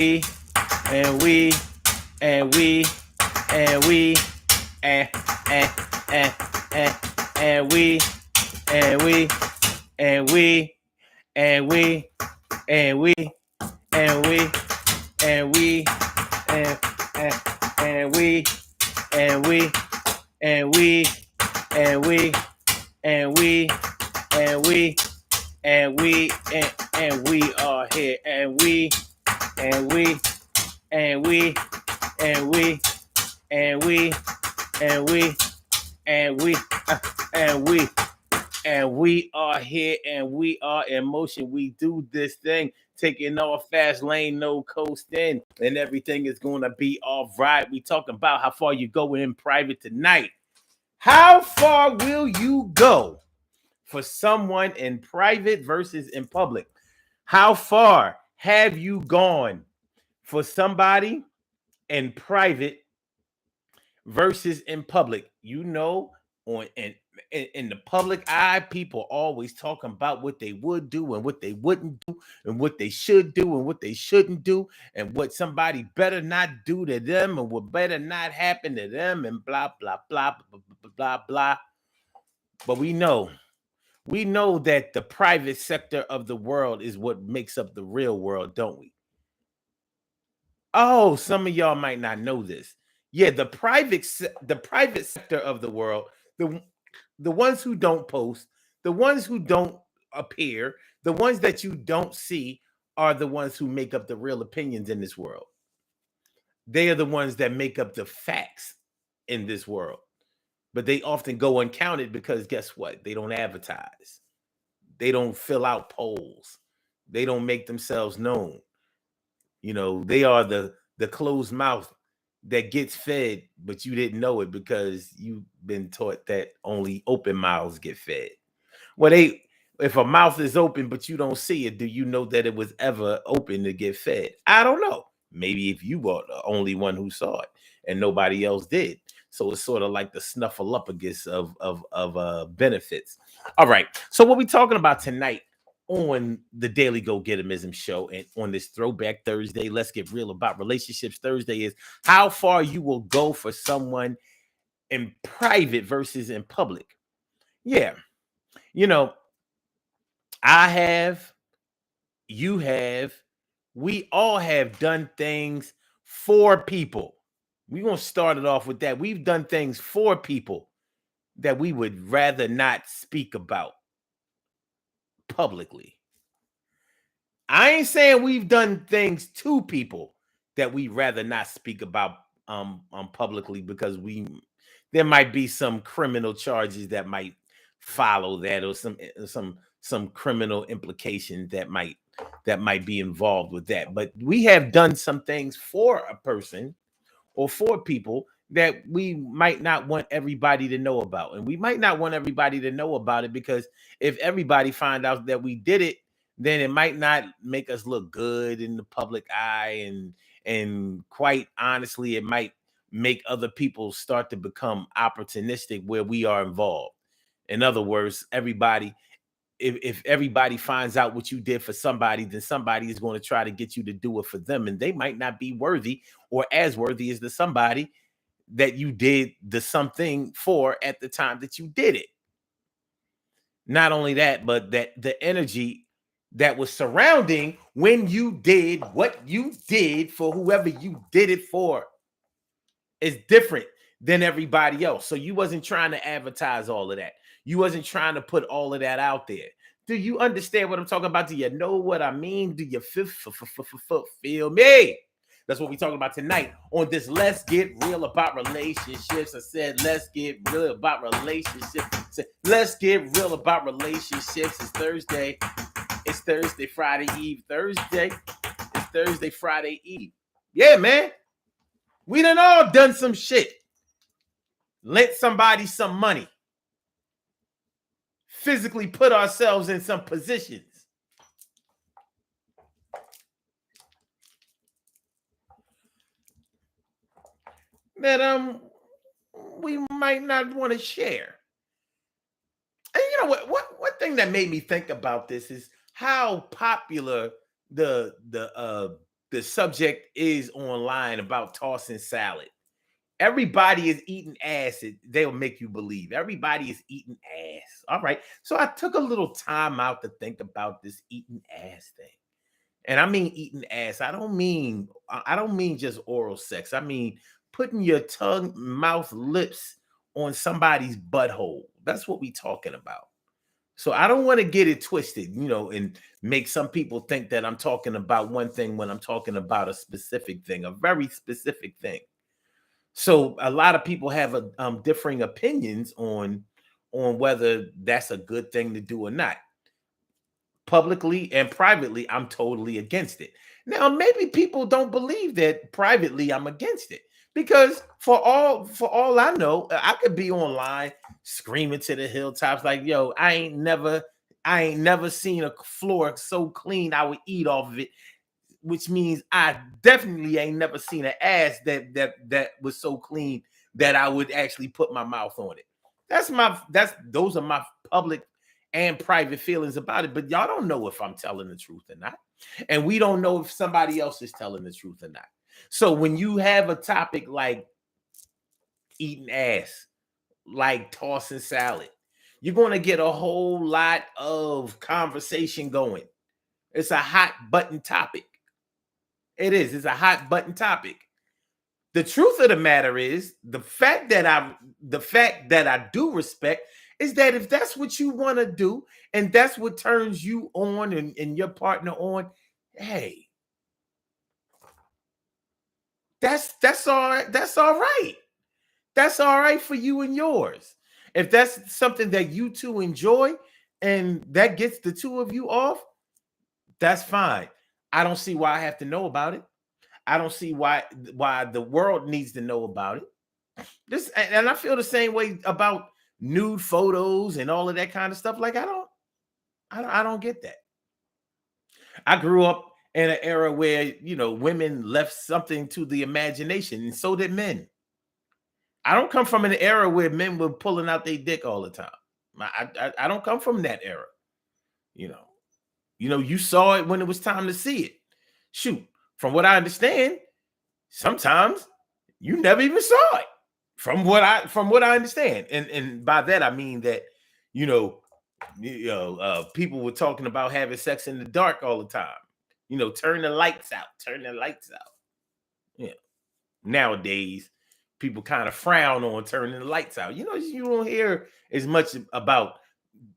and we and we and we and and and and we and we and we and we and we and we and we and and we and we and we and we and we and we and we are here and we and we and we and we and we and we and we and we and we are here and we are in motion. We do this thing, taking off fast lane, no coasting, and everything is going to be all right. We talking about how far you going in private tonight. How far will you go for someone in private versus in public? How far have you gone for somebody in private versus in public? You know, on in the public eye, people always talking about what they would do and what they wouldn't do, and what they should do and what they shouldn't do, and what somebody better not do to them, and what better not happen to them, and blah blah blah blah blah blah blah. But we know that the private sector of the world is what makes up the real world, don't we? Oh, some of y'all might not know this. Yeah, the private sector of the world, the the ones who don't post, the ones who don't appear, the ones that you don't see are the ones who make up the real opinions in this world. They are the ones that make up the facts in this world. But they often go uncounted because guess what? They don't advertise. They don't fill out polls. They don't make themselves known. You know, they are the closed mouth that gets fed, but you didn't know it because you've been taught that only open mouths get fed. Well, if a mouth is open but you don't see it, do you know that it was ever open to get fed? I don't know. Maybe if you were the only one who saw it and nobody else did. So it's sort of like the snuffleupagus of benefits. All right. So what we talking about tonight on the Daily Go Getimism show and on this Throwback Thursday, let's get real about relationships Thursday, is how far you will go for someone in private versus in public. Yeah. You know, I have, you have, we all have done things for people. We're going to start it off with that. We've done things for people that we would rather not speak about publicly. I ain't saying we've done things to people that we rather not speak about publicly, because there might be some criminal charges that might follow that, or some criminal implications that might be involved with that. But we have done some things for a person or for people that we might not want everybody to know about. And we might not want everybody to know about it because if everybody find out that we did it, then it might not make us look good in the public eye. And quite honestly, it might make other people start to become opportunistic where we are involved. In other words, if everybody finds out what you did for somebody, then somebody is going to try to get you to do it for them. And they might not be worthy or as worthy as the somebody that you did the something for at the time that you did it. Not only that, but that the energy that was surrounding when you did what you did for whoever you did it for is different than everybody else. So you wasn't trying to advertise all of that. You wasn't trying to put all of that out there. Do you understand what I'm talking about? Do you know what I mean? Do you feel me? That's what we're talking about tonight on this Let's Get Real About Relationships. I said, let's get real about relationships. Let's get real about relationships. It's Thursday. It's Thursday, Friday Eve. It's Thursday, Friday Eve. Yeah, man. We done all done some shit. Lent somebody some money. Physically put ourselves in some positions. That we might not want to share. And you know what? One thing that made me think about this is how popular the the subject is online about tossing salad. Everybody is eating ass. They'll make you believe everybody is eating ass. All right. So I took a little time out to think about this eating ass thing. And I mean eating ass. I don't mean just oral sex. I mean putting your tongue, mouth, lips on somebody's butthole. That's what we talking about. So I don't want to get it twisted, and make some people think that I'm talking about one thing when I'm talking about a specific thing, a very specific thing. So a lot of people have differing opinions on whether that's a good thing to do or not. Publicly and privately, I'm totally against it. Now, maybe people don't believe that privately I'm against it because for all I know, I could be online screaming to the hilltops like, "Yo, I ain't never seen a floor so clean I would eat off of it," which means I definitely ain't never seen an ass that was so clean that I would actually put my mouth on it. Those are my public and private feelings about it. But y'all don't know if I'm telling the truth or not. And we don't know if somebody else is telling the truth or not. So when you have a topic like eating ass, like tossing salad, you're going to get a whole lot of conversation going. It's a hot button topic. It is. It's a hot button topic. The truth of the matter is the fact that I do respect is that if that's what you want to do and that's what turns you on and your partner on, hey, that's all right. That's all right. That's all right for you and yours. If that's something that you two enjoy and that gets the two of you off, that's fine. I don't see why I have to know about it. I don't see why the world needs to know about it. And I feel the same way about nude photos and all of that kind of stuff. Like I don't get that. I grew up in an era where women left something to the imagination, and so did men. I don't come from an era where men were pulling out their dick all the time. I don't come from that era. You know, you saw it when it was time to see it. Shoot, from what I understand, sometimes you never even saw it. From what I understand, and by that I mean that you know people were talking about having sex in the dark all the time. Turn the lights out, turn the lights out. Yeah. Nowadays, people kind of frown on turning the lights out. You don't hear as much about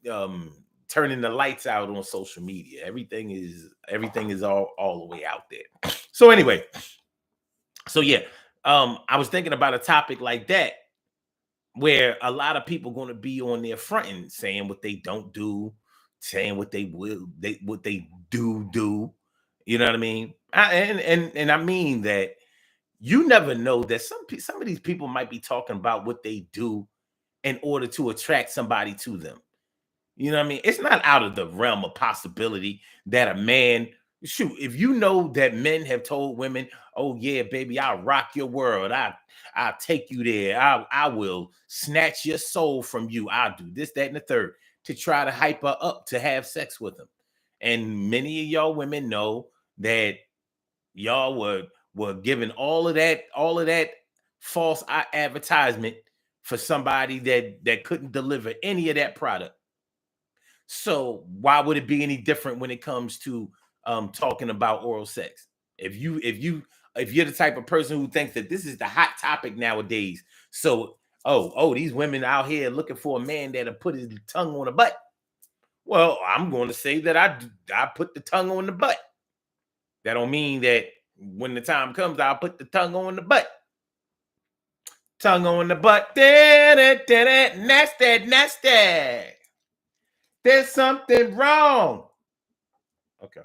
um turning the lights out on social media. Everything is all the way out there. So anyway, so yeah, I was thinking about a topic like that where a lot of people going to be on their front end saying what they don't do, saying what they do. You know what I mean? And I mean that you never know that some of these people might be talking about what they do in order to attract somebody to them. You know what I mean? It's not out of the realm of possibility that a man, shoot, if you know that men have told women, "Oh yeah, baby, I'll rock your world. I'll take you there. I will snatch your soul from you. I'll do this, that, and the third," to try to hype her up to have sex with them. And many of y'all women know that y'all were giving all of that false advertisement for somebody that couldn't deliver any of that product. So why would it be any different when it comes to talking about oral sex? If you're the type of person who thinks that this is the hot topic nowadays, so these women out here looking for a man that'll put his tongue on a butt. Well, I'm going to say that I put the tongue on the butt. That don't mean that when the time comes, I'll put the tongue on the butt. Tongue on the butt. Nasty, nasty. There's something wrong. Okay.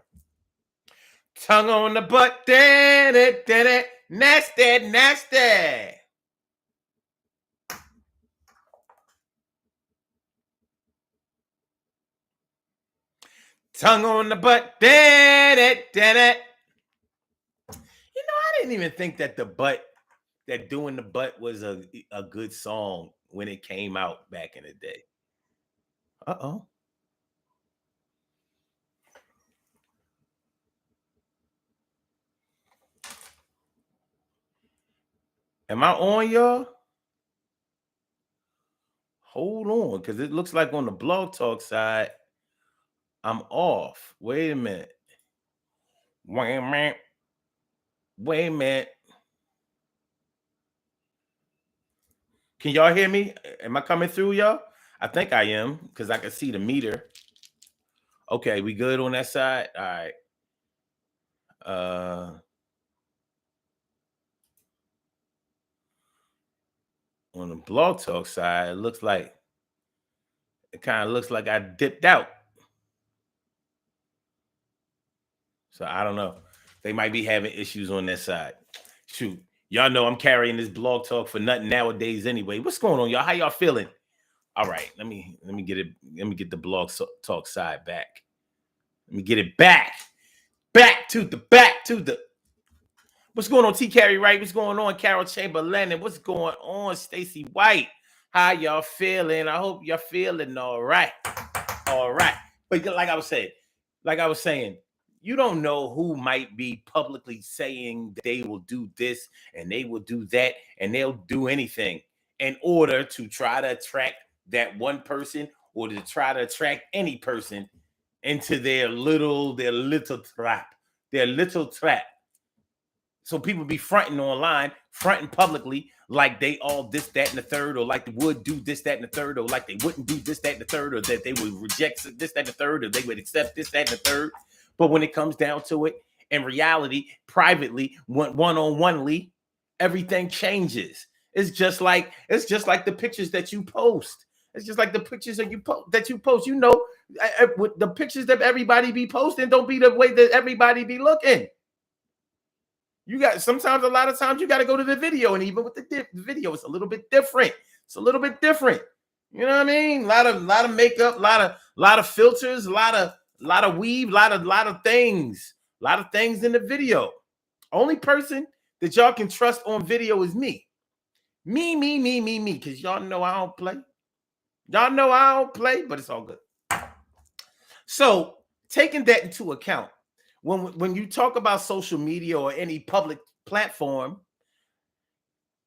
Tongue on the butt. Nasty, nasty. Tongue on the butt. I didn't even think that doing the butt was a good song when it came out back in the day. Uh-oh. Am I on, y'all? Hold on, because it looks like on the Blog Talk side, I'm off. Wait a minute. Wait a minute. Wait a minute. Can y'all hear me? Am I coming through, y'all? I think I am, because I can see the meter. Okay, we good on that side? All right. On the Blog Talk side, it kind of looks like I dipped out. So I don't know. They might be having issues on that side. Shoot. Y'all know I'm carrying this Blog Talk for nothing nowadays anyway. What's going on, y'all? How y'all feeling? All right, let me get it. Let me get the Blog Talk side back. Let me get it back. Back to the. What's going on, T. Carey Wright? What's going on, Carol Chamberlain? And what's going on, Stacy White? How y'all feeling? I hope y'all feeling all right. All right. But like I was saying, you don't know who might be publicly saying they will do this and they will do that and they'll do anything in order to try to attract that one person or to try to attract any person into their little trap. Their little trap. So people be fronting online, fronting publicly, like they all this, that, and the third, or like they would do this, that, and the third, or like they wouldn't do this, that, and the third, or that they would reject this, that, and the third, or they would accept this, that, and the third. But when it comes down to it, in reality, privately, one-on-onely, everything changes. It's just like the pictures that you post. It's just like the pictures that you post. You know, the pictures that everybody be posting don't be the way that everybody be looking. You got a lot of times you got to go to the video, and even with the video, it's a little bit different. It's a little bit different. You know what I mean? A lot of makeup, a lot of filters, a lot of weave, a lot of things in the video. Only person that y'all can trust on video is me. Me. Because y'all know I don't play. Y'all know I don't play, but it's all good. So taking that into account, when you talk about social media or any public platform,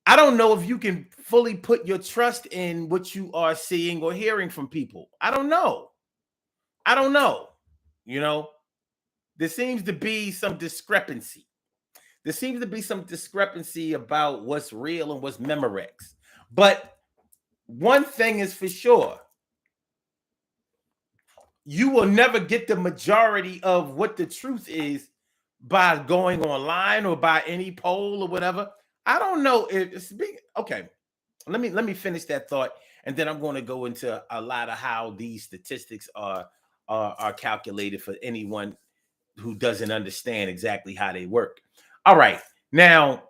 I don't know if you can fully put your trust in what you are seeing or hearing from people. I don't know. You know, there seems to be some discrepancy. About what's real and what's Memorex. But one thing is for sure. You will never get the majority of what the truth is by going online or by any poll or whatever. I don't know if it's big. Okay, let me finish that thought, and then I'm going to go into a lot of how these statistics are calculated for anyone who doesn't understand exactly how they work. All right, now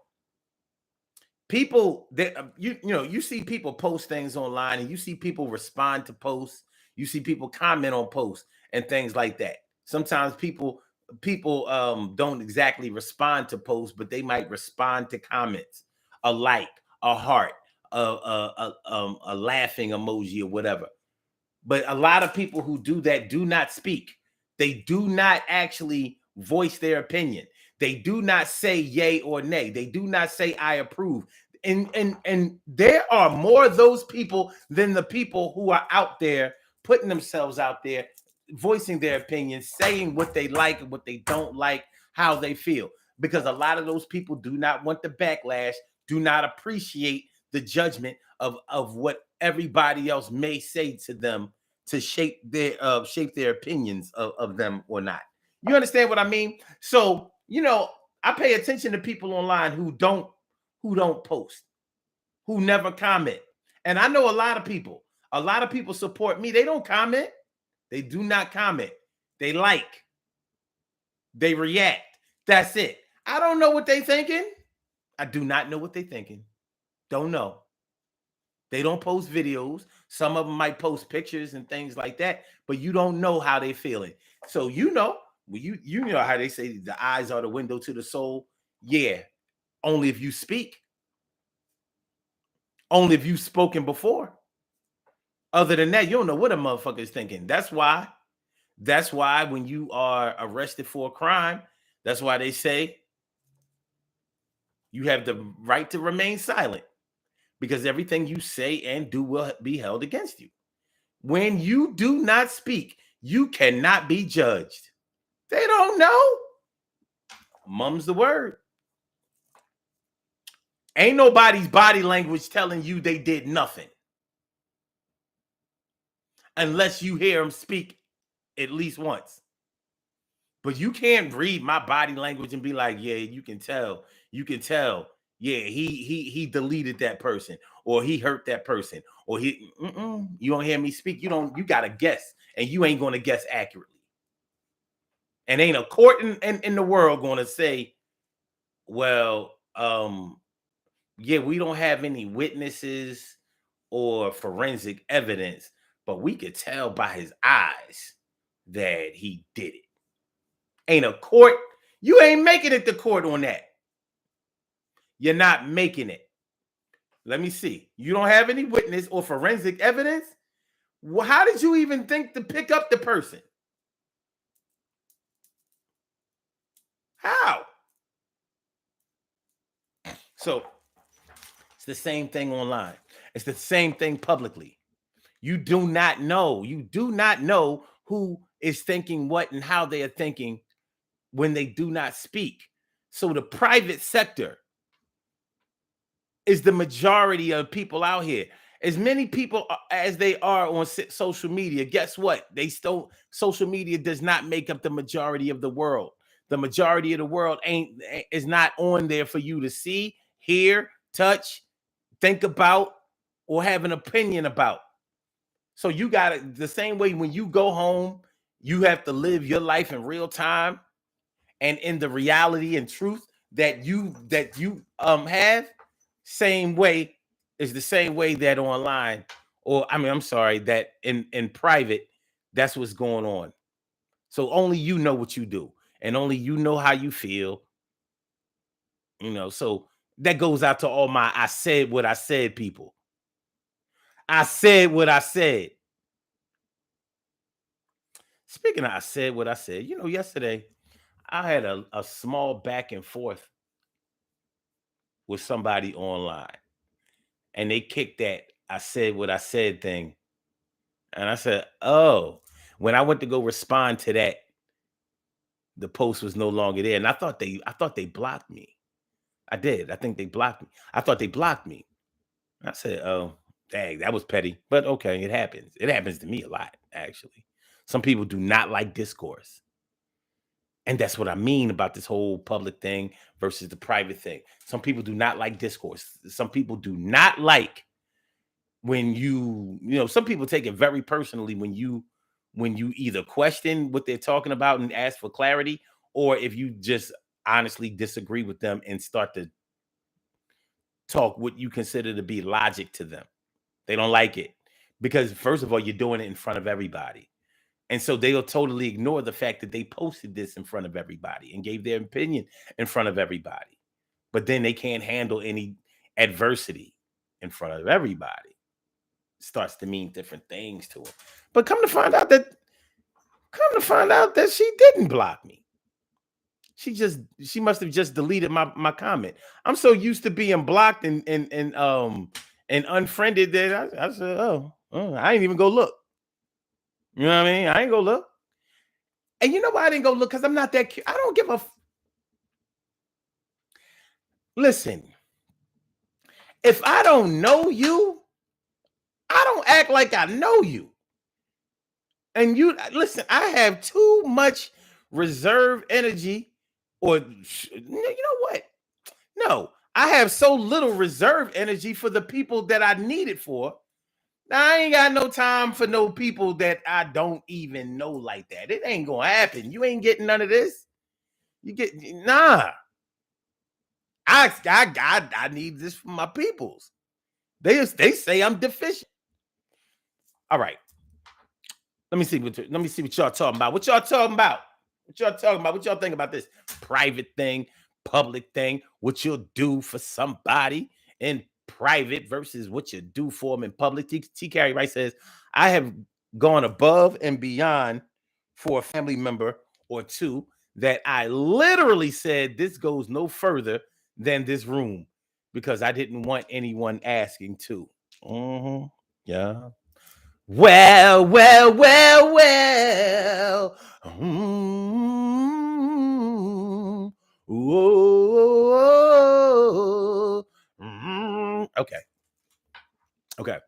people that you see people post things online, and you see people respond to posts. You see people comment on posts and things like that. Sometimes people don't exactly respond to posts, but they might respond to comments, a like, a heart, a laughing emoji or whatever. But a lot of people who do that do not speak. They do not actually voice their opinion. They do not say yay or nay. They do not say I approve. And there are more of those people than the people who are out there putting themselves out there, voicing their opinions, saying what they like and what they don't like, how they feel. Because a lot of those people do not want the backlash, do not appreciate the judgment of what everybody else may say to them to shape their opinions of them or not. You understand what I mean? So, I pay attention to people online who don't post, who never comment. And I know a lot of people support me. They don't comment. They do not comment. They like. They react. That's it. I don't know what they thinking. I do not know what they thinking. Don't know. They don't post videos. Some of them might post pictures and things like that, but you don't know how they feeling. So you know how they say the eyes are the window to the soul. Yeah, only if you speak. Only if you've spoken before. Other than that, you don't know what a motherfucker is thinking. That's why when you are arrested for a crime, that's why they say You have the right to remain silent because everything you say and do will be held against you. When you do not speak, you cannot be judged. They don't know. Mum's the word. Ain't nobody's body language telling you they did nothing unless you hear them speak at least once. But you can't read my body language and be like, yeah, you can tell. You can tell. Yeah, he deleted that person, or he hurt that person, or you don't hear me speak. You gotta guess, and you ain't gonna guess accurately. And ain't a court in the world gonna say, well, yeah, we don't have any witnesses or forensic evidence, but we could tell by his eyes that he did it. Ain't a court. You ain't making it to court on that. You're not making it. Let me see. You don't have any witness or forensic evidence? Well, how did you even think to pick up the person? How? So it's the same thing online. It's the same thing publicly. You do not know. You do not know who is thinking what and how they are thinking when they do not speak. So the private sector is the majority of people out here. As many people as they are on social media, guess what? Social media does not make up the majority of the world. The majority of the world is not on there for you to see, hear, touch, think about, or have an opinion about. So you got it the same way when you go home, you have to live your life in real time and in the reality and truth that you have. Same way is the same way that online, or I'm sorry, that in private, that's what's going on. So only you know what you do, and only you know how you feel. So that goes out to all my I said what I said people. I said what I said. Speaking of I said what I said, yesterday I had a small back and forth with somebody online, and they kicked that I said what I said thing. And I said, oh, when I went to go respond to that, the post was no longer there. And I thought they blocked me. I did. I think they blocked me. I thought they blocked me. I said, oh, dang, that was petty. But okay, it happens. It happens to me a lot, actually. Some people do not like discourse. And that's what I mean about this whole public thing versus the private thing. Some people do not like discourse. Some people do not like when some people take it very personally when you either question what they're talking about and ask for clarity, or if you just honestly disagree with them and start to talk what you consider to be logic to them. They don't like it because, first of all, you're doing it in front of everybody. And so they'll totally ignore the fact that they posted this in front of everybody and gave their opinion in front of everybody. But then they can't handle any adversity in front of everybody. It starts to mean different things to them. But come to find out that she didn't block me. She must have just deleted my comment. I'm so used to being blocked and unfriended that I said, oh, I ain't even go look. You know what I mean? I ain't go look. And you know why I didn't go look? Because I'm not that cute. I don't give a listen. If I don't know you, I don't act like I know you. And you listen, I have too much reserve energy, or you know what? No, I have so little reserve energy for the people that I need it for. Now, I ain't got no time for no people that I don't even know like that. It ain't gonna happen. You ain't getting none of this. You get nah. I need this for my peoples. They say I'm deficient. All right. Let me see what y'all talking about. What y'all talking about? What y'all talking about? What y'all think about this private thing, public thing? What you'll do for somebody in private versus what you do for them in public. T. Carey Wright says, I have gone above and beyond for a family member or two that I literally said this goes no further than this room because I didn't want anyone asking too. Yeah. Well, well, well, well. Whoa. Okay. Okay.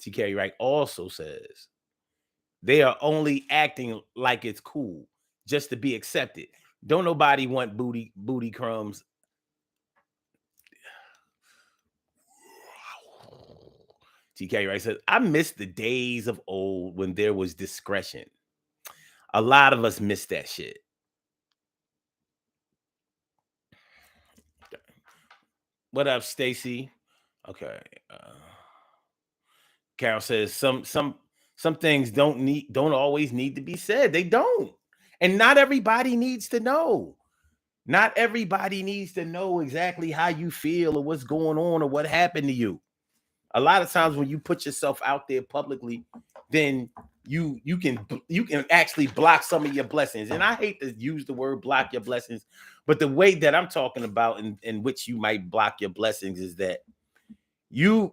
TK Wright also says they are only acting like it's cool just to be accepted. Don't nobody want booty crumbs. TK Wright says, I miss the days of old when there was discretion. A lot of us miss that shit. What up, Stacy? Okay. Carol says some things don't always need to be said. They don't. And not everybody needs to know. Not everybody needs to know exactly how you feel or what's going on or what happened to you. A lot of times when you put yourself out there publicly, then you can actually block some of your blessings. And I hate to use the word block your blessings, but the way that I'm talking about in which you might block your blessings is that if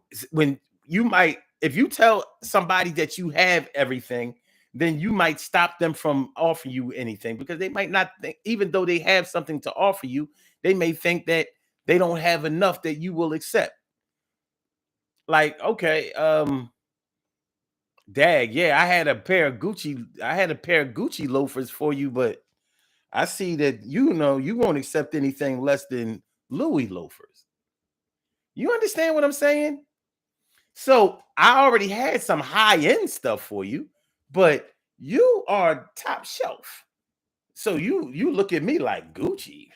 you tell somebody that you have everything, then you might stop them from offering you anything because they might not think, even though they have something to offer you, they may think that they don't have enough that you will accept. Like, okay, dag, yeah, I had a pair of Gucci loafers for you, but I see that you won't accept anything less than Louis loafers. You understand what I'm saying? So I already had some high-end stuff for you, but you are top shelf. So you look at me like Gucci.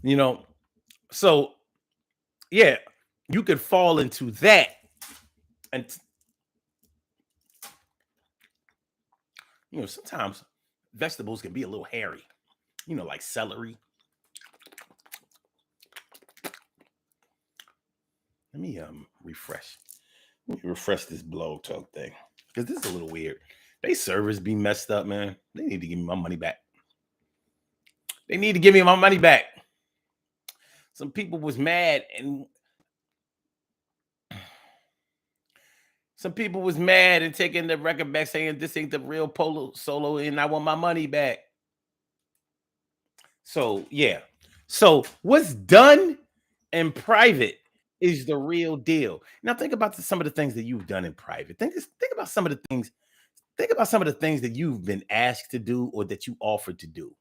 You know, so yeah, you could fall into that. And sometimes vegetables can be a little hairy, like celery. Let me refresh. Let me refresh this blog talk thing because this is a little weird. They servers be messed up, man. They need to give me my money back. They need to give me my money back. Some people was mad and taking the record back saying this ain't the real Polo Solo and I want my money back. So yeah. So what's done in private is the real deal. Now think about some of the things that you've done in private. Think about some of the things. Think about some of the things that you've been asked to do or that you offered to do.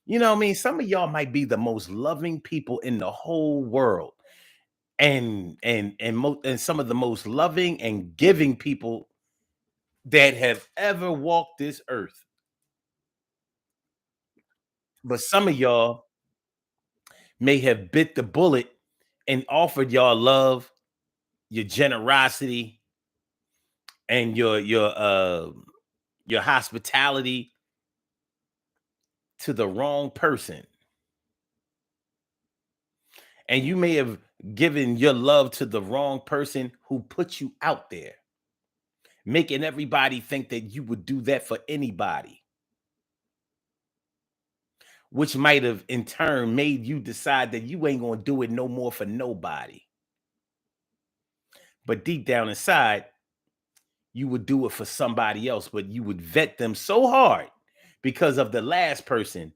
You know what I mean? Some of y'all might be the most loving people in the whole world. And some of the most loving and giving people that have ever walked this earth. But some of y'all may have bit the bullet and offered y'all love, your generosity, and your hospitality to the wrong person. And you may have given your love to the wrong person who put you out there, making everybody think that you would do that for anybody, which might have in turn made you decide that you ain't going to do it no more for nobody. But deep down inside, you would do it for somebody else, but you would vet them so hard because of the last person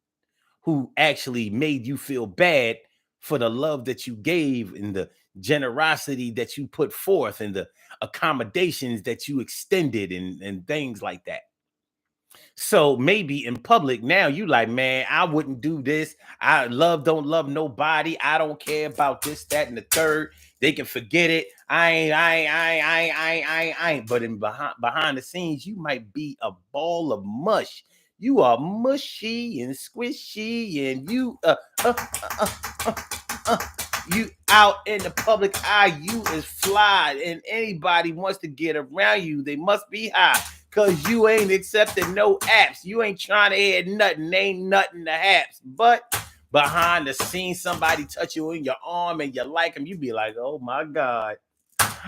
who actually made you feel bad for the love that you gave and the generosity that you put forth and the accommodations that you extended and things like that. So maybe in public now you like, man, I wouldn't do this. Don't love nobody. I don't care about this, that, and the third. They can forget it. I ain't. But behind the scenes, you might be a ball of mush. You are mushy and squishy, and you you out in the public eye, you is fly, and anybody wants to get around you, they must be high. Cause you ain't accepting no apps. You ain't trying to add nothing. Ain't nothing to apps. But behind the scenes, somebody touch you in your arm and you like them. You be like, oh my God.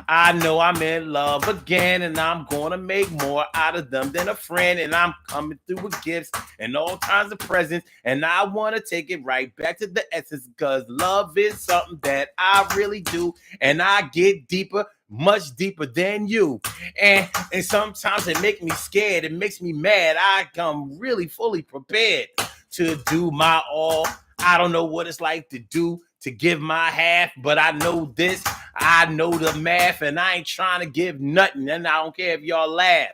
I know I'm in love again, and I'm gonna make more out of them than a friend. And I'm coming through with gifts and all kinds of presents. And I wanna take it right back to the essence, because love is something that I really do. And I get deeper, much deeper than you. And sometimes it makes me scared, it makes me mad. I come really fully prepared to do my all. I don't know what it's like to give my half, but I know this. I know the math, and I ain't trying to give nothing, and I don't care if y'all laugh.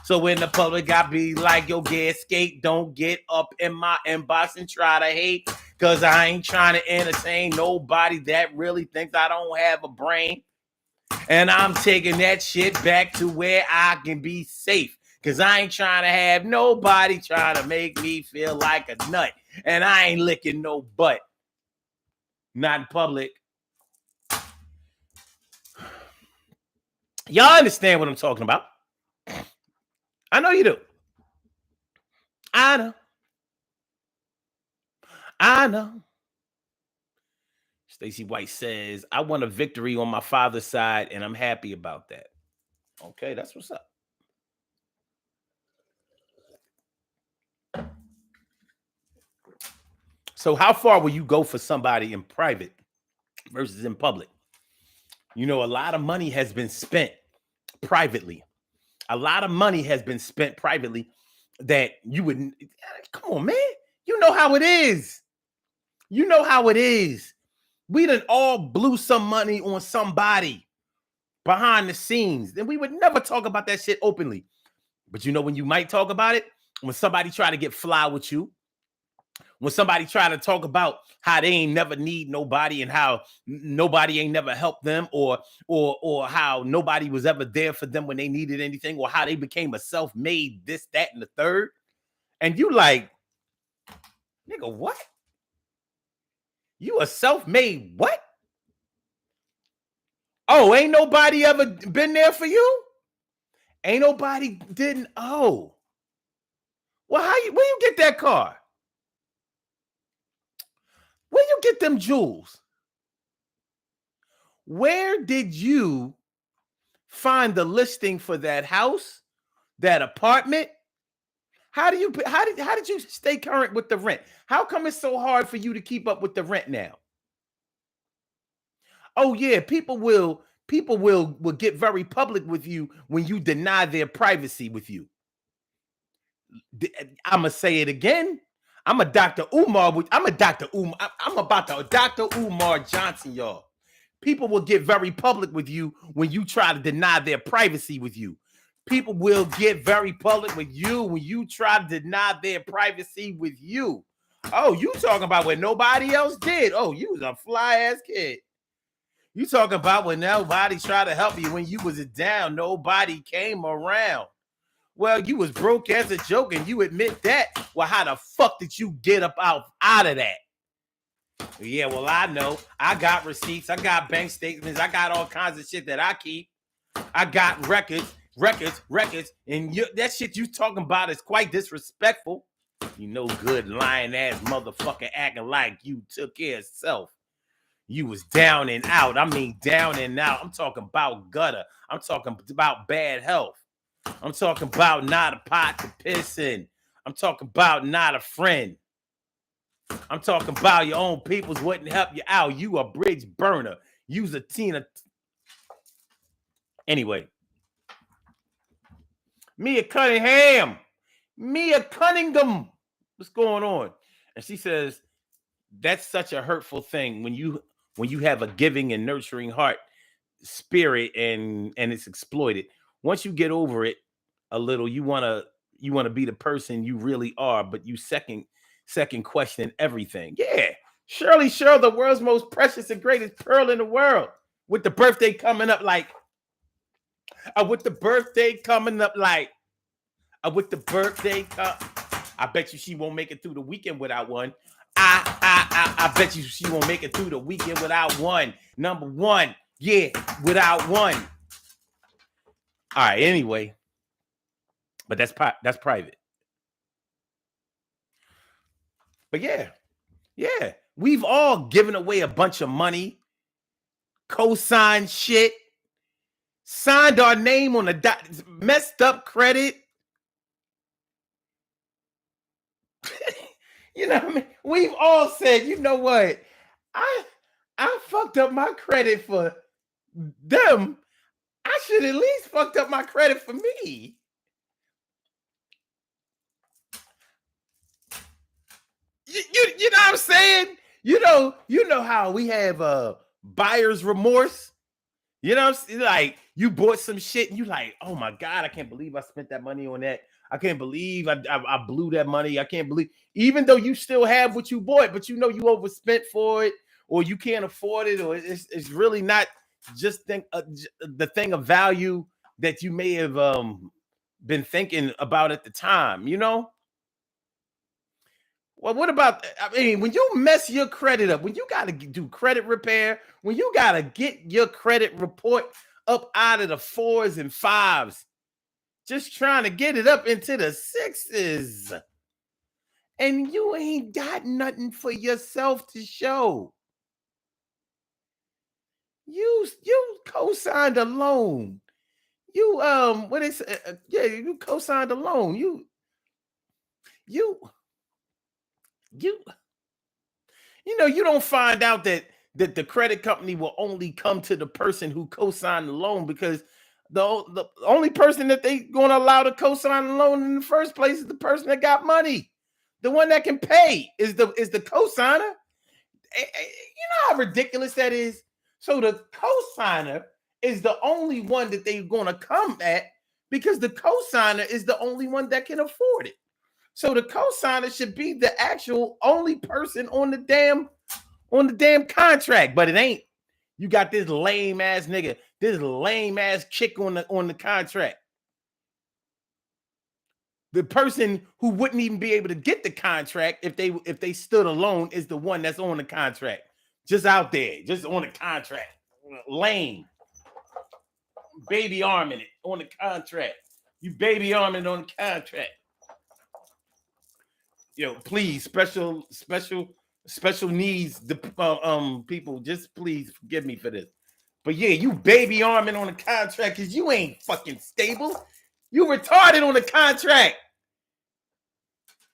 So in the public, I be like, yo, get skate. Don't get up in my inbox and try to hate, because I ain't trying to entertain nobody that really thinks I don't have a brain. And I'm taking that shit back to where I can be safe, because I ain't trying to have nobody trying to make me feel like a nut. And I ain't licking no butt. Not in public. Y'all understand what I'm talking about? I know you do. I know. I know. Stacey White says, I won a victory on my father's side, and I'm happy about that. Okay, that's what's up. So how far will you go for somebody in private versus in public? You know, a lot of money has been spent privately. A lot of money has been spent privately that you wouldn't. Come on, man. You know how it is. You know how it is. We done all blew some money on somebody behind the scenes. Then we would never talk about that shit openly. But you know when you might talk about it? When somebody try to get fly with you. When somebody try to talk about how they ain't never need nobody and how nobody ain't never helped them, or how nobody was ever there for them when they needed anything, or how they became a self-made this, that, and the third. And you like, nigga, what? You a self-made what? Oh, ain't nobody ever been there for you? Ain't nobody didn't. Oh. Well, where you get that car? Where you get them jewels? Where did you find the listing for that house, that apartment? How did you stay current with the rent? How come it's so hard for you to keep up with the rent now? Oh yeah, people will get very public with you when you deny their privacy with you. I'm gonna say it again. I'm a Dr. Umar. I'm a Dr. Umar. I'm about to Dr. Umar Johnson, y'all. People will get very public with you when you try to deny their privacy with you. People will get very public with you when you try to deny their privacy with you. Oh, you talking about what nobody else did? Oh, you was a fly ass kid. You talking about when nobody tried to help you when you was down, nobody came around. Well, you was broke as a joke, and you admit that. Well, how the fuck did you get up out of that? Yeah, well, I know. I got receipts. I got bank statements. I got all kinds of shit that I keep. I got records. And that shit you talking about is quite disrespectful. You know good lying ass motherfucker acting like you took care of self. You was down and out. I mean, down and out. I'm talking about gutter. I'm talking about bad health. I'm talking about not a pot to piss in. I'm talking about not a friend. I'm talking about your own peoples wouldn't help you out. You a bridge burner. You's a Tina. Anyway. Mia Cunningham. What's going on? And she says, that's such a hurtful thing when you have a giving and nurturing heart spirit and it's exploited. Once you get over it a little, you want to be the person you really are, but you second question everything. Yeah. Shirley Sherl, the world's most precious and greatest pearl in the world, with the birthday coming up like with the birthday coming up like with the birthday I bet you she won't make it through the weekend without one. I bet you she won't make it through the weekend without one. Number one, yeah, without one. All right, anyway. But that's private. But yeah. We've all given away a bunch of money, co-signed shit, signed our name on the messed up credit. You know what I mean? We've all said, you know what? I fucked up my credit for them. I should at least fucked up my credit for me. You know what I'm saying? You know how we have buyer's remorse. You know, like you bought some shit and you like, oh my God, I can't believe I spent that money on that. I can't believe I blew that money. I can't believe, even though you still have what you bought, but you know you overspent for it, or you can't afford it, or it's really not just the thing of value that you may have been thinking about at the time, you know? Well, what about, I mean, when you mess your credit up, when you got to do credit repair, when you got to get your credit report up out of the 4s and 5s, just trying to get it up into the 6s, and you ain't got nothing for yourself to show. You co-signed a loan. You what is yeah, you co-signed a loan. You know, you don't find out that the credit company will only come to the person who co-signed the loan, because the only person that they going to allow to co-sign the loan in the first place is the person that got money. The one that can pay is the co-signer. You know how ridiculous that is? So the co-signer is the only one that they're going to come at, because the co-signer is the only one that can afford it. So the co-signer should be the actual only person on the damn contract, but it ain't. You got this lame ass nigga, this lame ass chick on the contract. The person who wouldn't even be able to get the contract if they stood alone is the one that's on the contract, just out there, just on the contract. Lame. Baby arming it on the contract. You baby arming on the contract. Yo, please, special needs people, just please forgive me for this. But yeah, you baby arming on the contract because you ain't fucking stable. You retarded on the contract.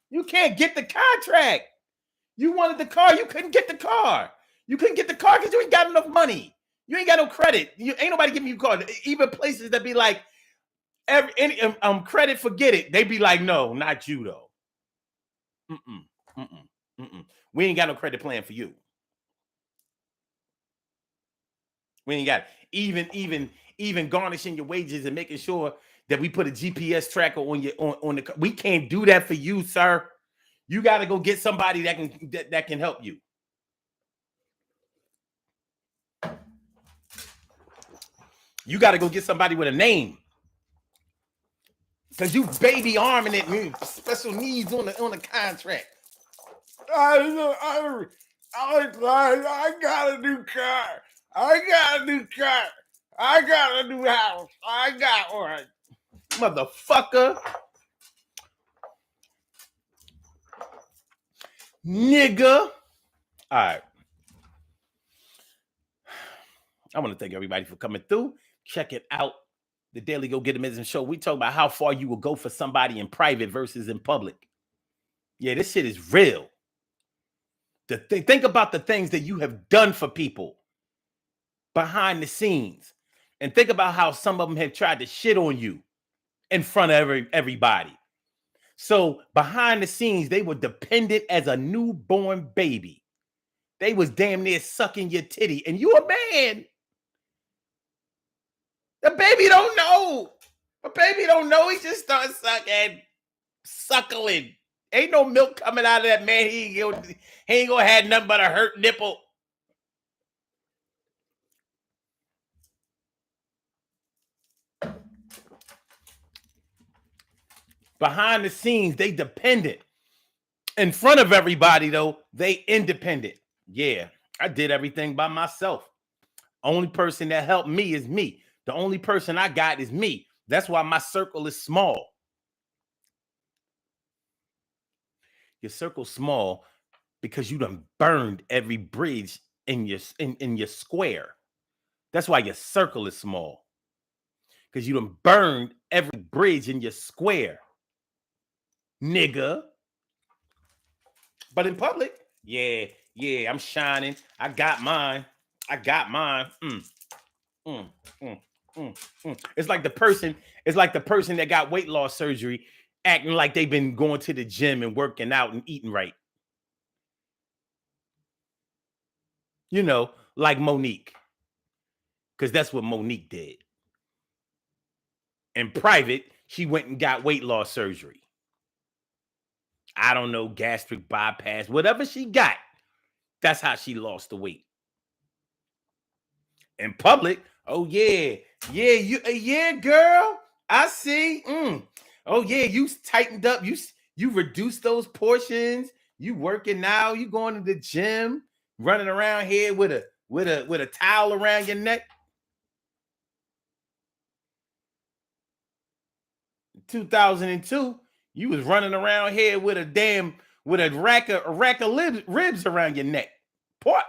You can't get the contract. You wanted the car, you couldn't get the car. You couldn't get the car because you ain't got enough money. You ain't got no credit. You ain't nobody giving you a car. Even places that be like, any credit, forget it. They be like, no, not you though. We ain't got no credit plan for you. We ain't got it. Even garnishing your wages and making sure that we put a GPS tracker on your on the. We can't do that for you, sir. You got to go get somebody that can help you. You got to go get somebody with a name, because you baby arming it. Special needs on the contract. I got a new car. I got a new car. I got a new house. I got one. Motherfucker. Nigga. All right. I want to thank everybody for coming through. Check it out. The Daily Go Get 'Em Ism Show. We talk about how far you will go for somebody in private versus in public. Yeah, this shit is real. Think about the things that you have done for people behind the scenes, and think about how some of them have tried to shit on you in front of everybody. So behind the scenes, they were dependent as a newborn baby. They was damn near sucking your titty, and you a man. The baby don't know. The baby don't know. He just starts suckling. Ain't no milk coming out of that man. He ain't gonna have nothing but a hurt nipple. Behind the scenes, they dependent. In front of everybody, though, they independent. Yeah, I did everything by myself. Only person that helped me is me. The only person I got is me. That's why my circle is small. Your circle's small because you done burned every bridge in your square. That's why your circle is small. because you done burned every bridge in your square, nigga. But in public, yeah, I'm shining. I got mine. It's like the person that got weight loss surgery acting like they've been going to the gym and working out and eating right. You know, like Monique. Because that's what Monique did. In private, she went and got weight loss surgery. I don't know, gastric bypass, whatever she got. That's how she lost the weight. In public, oh yeah, girl, I see. Oh yeah, you tightened up. You reduced those portions. You working now. You going to the gym, running around here with a towel around your neck. 2002, you was running around here with a rack of ribs around your neck. Pork.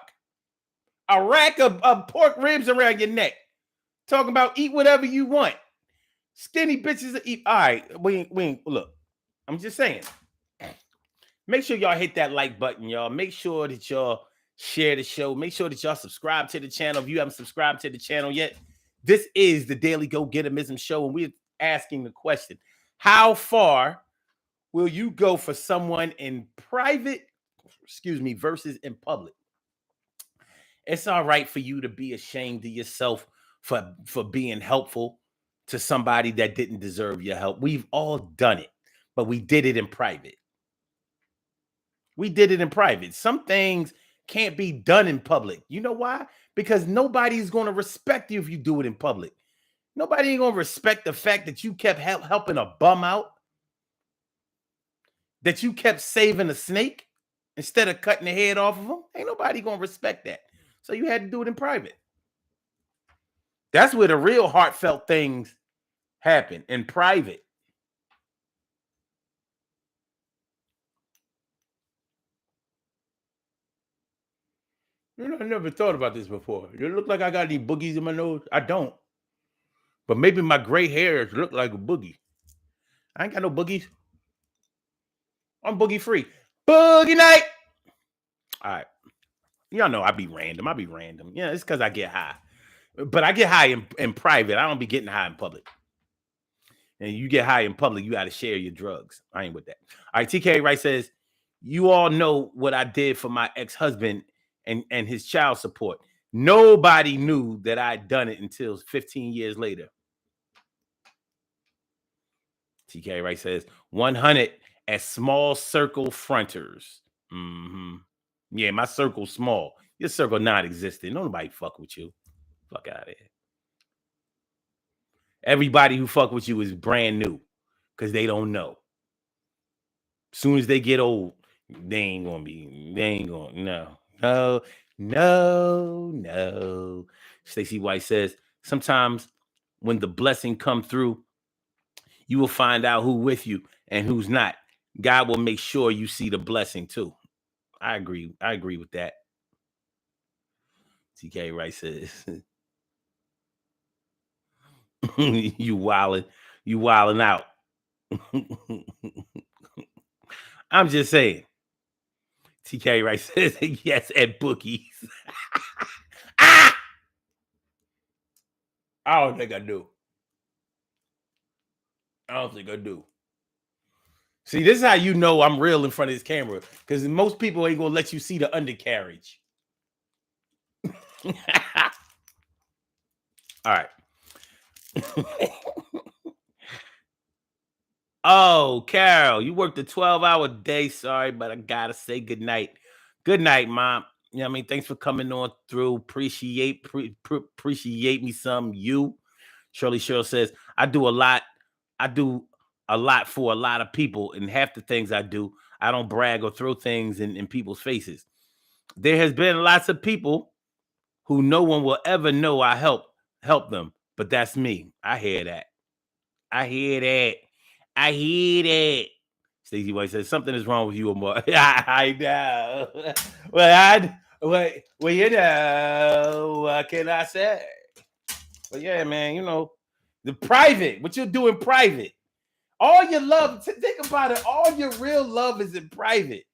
A rack of pork ribs around your neck. Talking about eat whatever you want. Skinny bitches eat. All right, we ain't look. I'm just saying. Make sure y'all hit that like button, y'all. Make sure that y'all share the show. Make sure that y'all subscribe to the channel. If you haven't subscribed to the channel yet, this is the Daily Go Getimism Show, and we're asking the question: how far will you go for someone in private, versus in public? It's all right for you to be ashamed of yourself for being helpful to somebody that didn't deserve your help. We've all done it, but we did it in private. Some things can't be done in public. You know why? Because nobody's going to respect you if you do it in public. Nobody ain't going to respect the fact that you kept helping a bum out, that you kept saving a snake instead of cutting the head off of him. Ain't nobody going to respect that. So you had to do it in private. That's where the real heartfelt things happen, in private. You know, I never thought about this before. You look like I got any boogies in my nose. I don't. But maybe my gray hairs look like a boogie. I ain't got no boogies. I'm boogie free. Boogie night. All right. Y'all know I be random. Yeah, it's because I get high. But I get high in private. I don't be getting high in public. And you get high in public, you got to share your drugs. I ain't with that. All right, TK Wright says, you all know what I did for my ex-husband and his child support. Nobody knew that I'd done it until 15 years later. TK Wright says, 100 as small circle fronters. Yeah, my circle's small. Your circle not existing. Nobody fuck with you. Fuck out of here. Everybody who fuck with you is brand new because they don't know. As soon as they get old, no. Stacey White says, sometimes when the blessing come through, you will find out who with you and who's not. God will make sure you see the blessing too. I agree with that. TK Wright says, you wilding out. I'm just saying. TK Wright says, yes, at bookies. I don't think I do. See, this is how you know I'm real in front of this camera, because most people ain't gonna let you see the undercarriage. All right. Oh, Carol, you worked a 12-hour day. Sorry, but I gotta say good night. Good night, Mom. You know what I mean? Thanks for coming on through. Appreciate me some. You. Shirley Cheryl says, I do a lot for a lot of people, and half the things I do, I don't brag or throw things in people's faces. There has been lots of people who no one will ever know I help them, but that's me. I hear that. Stacey White says, something is wrong with you, Amor. I know. Well, you know, what can I say? But yeah, man, you know, The private, what you'll do in private. All your love, think about it, all your real love is in private.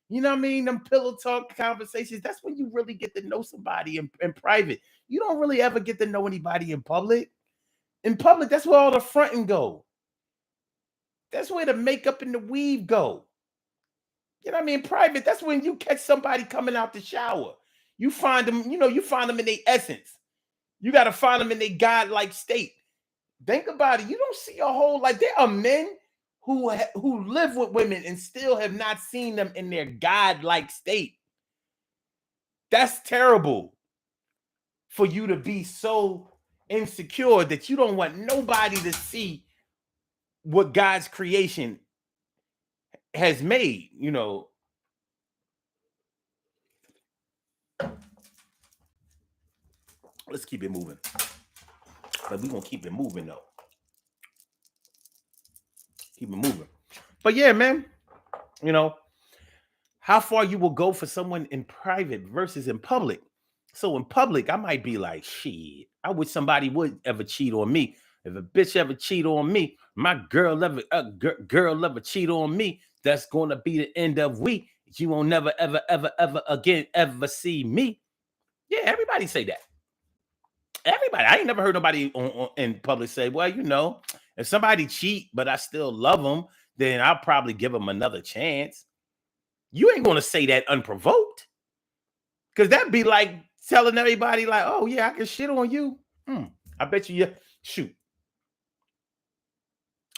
You know what I mean? Them pillow talk conversations, that's when you really get to know somebody in private. You don't really ever get to know anybody in public. In public, that's where all the fronting go. That's where the makeup and the weave go. You know what I mean? Private, that's when you catch somebody coming out the shower. You find them, you find them in their essence. You got to find them in their godlike state. Think about it. You don't see a whole, like, there are men who live with women and still have not seen them in their godlike state. That's terrible. For you to be so insecure that you don't want nobody to see what God's creation has made, Let's keep it moving. But we're going to keep it moving, though. Keep it moving. But yeah, man, how far you will go for someone in private versus in public. So in public, I might be like, shit, I wish somebody would ever cheat on me. If a bitch ever cheat on me, my girl ever cheat on me, that's going to be the end of we. You won't never, ever, ever, ever again, ever see me. Yeah, everybody say that. Everybody. I ain't never heard nobody in public say, well, if somebody cheat, but I still love them, then I'll probably give them another chance. You ain't going to say that unprovoked. Because that'd be like telling everybody, like, oh, yeah, I can shit on you. I bet you, shoot.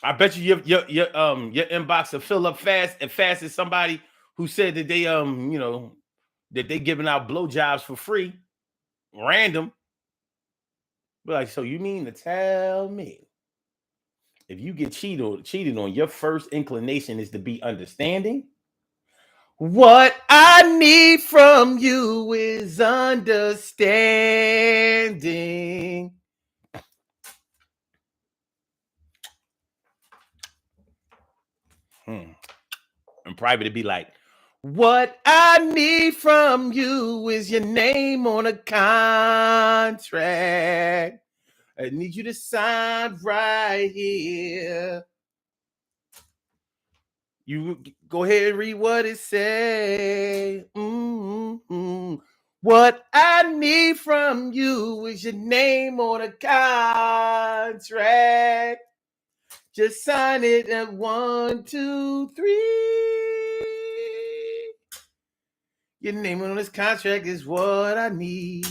I bet you your inbox will fill up fast as somebody who said that they, that they giving out blowjobs for free, random. But like, so you mean to tell me if you get cheated on, your first inclination is to be understanding? What I need from you is understanding. In private, it'd be like, what I need from you is your name on a contract. I need you to sign right here. You go ahead and read what it say. What I need from you is your name on a contract. Just sign it at 1, 2, 3. Your name on this contract is what I need.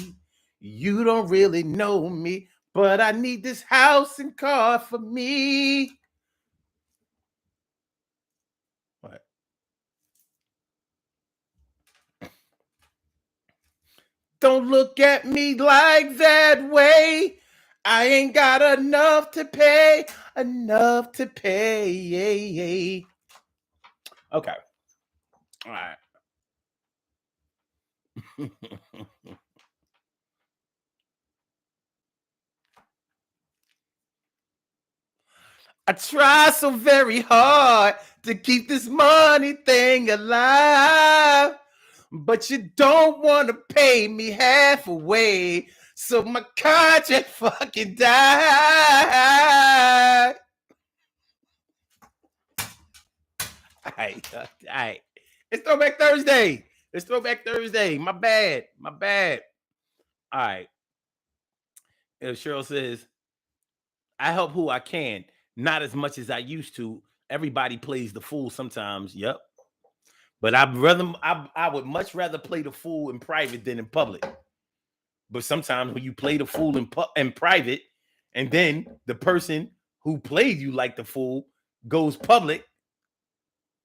You don't really know me, but I need this house and car for me. What? Don't look at me like that way. I ain't got enough to pay. Okay. All right. I try so very hard to keep this money thing alive, but you don't want to pay me halfway, so my contract fucking died. All right. It's Throwback Thursday. My bad. All right. Cheryl says, I help who I can, not as much as I used to. Everybody plays the fool sometimes. Yep. But I would much rather play the fool in private than in public. But sometimes when you play the fool in private, and then the person who played you like the fool goes public,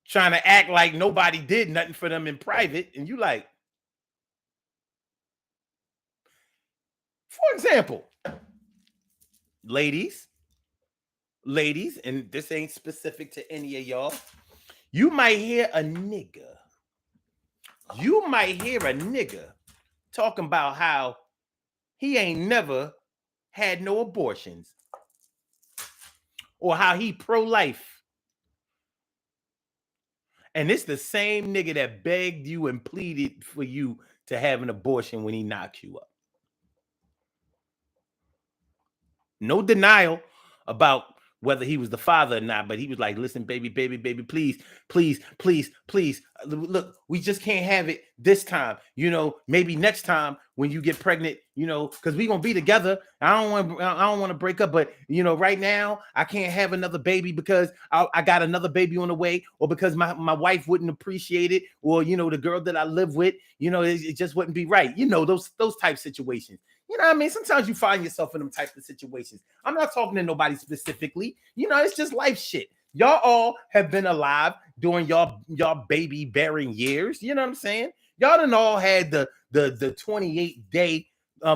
trying to act like nobody did nothing for them in private, and you like, for example, ladies, and this ain't specific to any of y'all, you might hear a nigga talking about how he ain't never had no abortions, or how he pro-life. And it's the same nigga that begged you and pleaded for you to have an abortion when he knocked you up. No denial. about whether he was the father or not, but he was like, listen, baby, please, please, look, we just can't have it this time. Maybe next time when you get pregnant, because we're gonna be together. I don't want to break up, but right now I can't have another baby because I got another baby on the way, or because my wife wouldn't appreciate it, or the girl that I live with, it just wouldn't be right. Those type situations. You know what I mean? Sometimes you find yourself in them type of situations. I'm not talking to nobody specifically. It's just life shit. Y'all all have been alive during y'all baby bearing years. You know what I'm saying? Y'all done all had the 28-day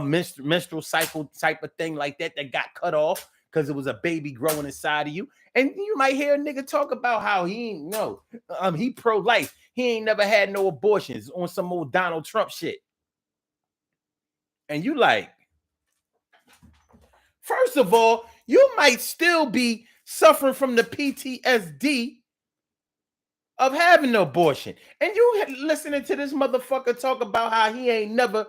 menstrual cycle type of thing like that got cut off because it was a baby growing inside of you. And you might hear a nigga talk about how he pro-life. He ain't never had no abortions on some old Donald Trump shit. And you like, first of all, you might still be suffering from the PTSD of having an abortion. And you listening to this motherfucker talk about how he ain't never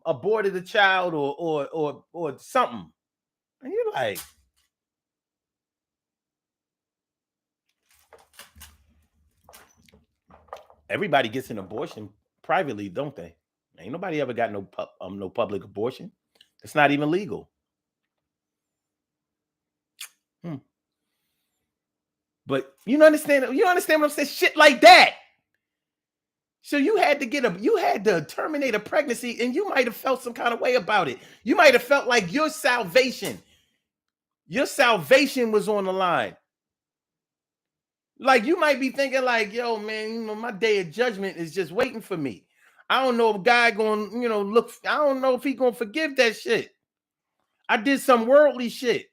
aborted a child or something. And you're like, everybody gets an abortion privately, don't they? Ain't nobody ever got no public abortion. It's not even legal. But you understand what I'm saying? Shit like that. So you had to terminate a pregnancy, and you might have felt some kind of way about it. You might have felt like your salvation was on the line. Like you might be thinking like, yo, man, my day of judgment is just waiting for me. I don't know if God going, look, I don't know if he going to forgive that shit. I did some worldly shit.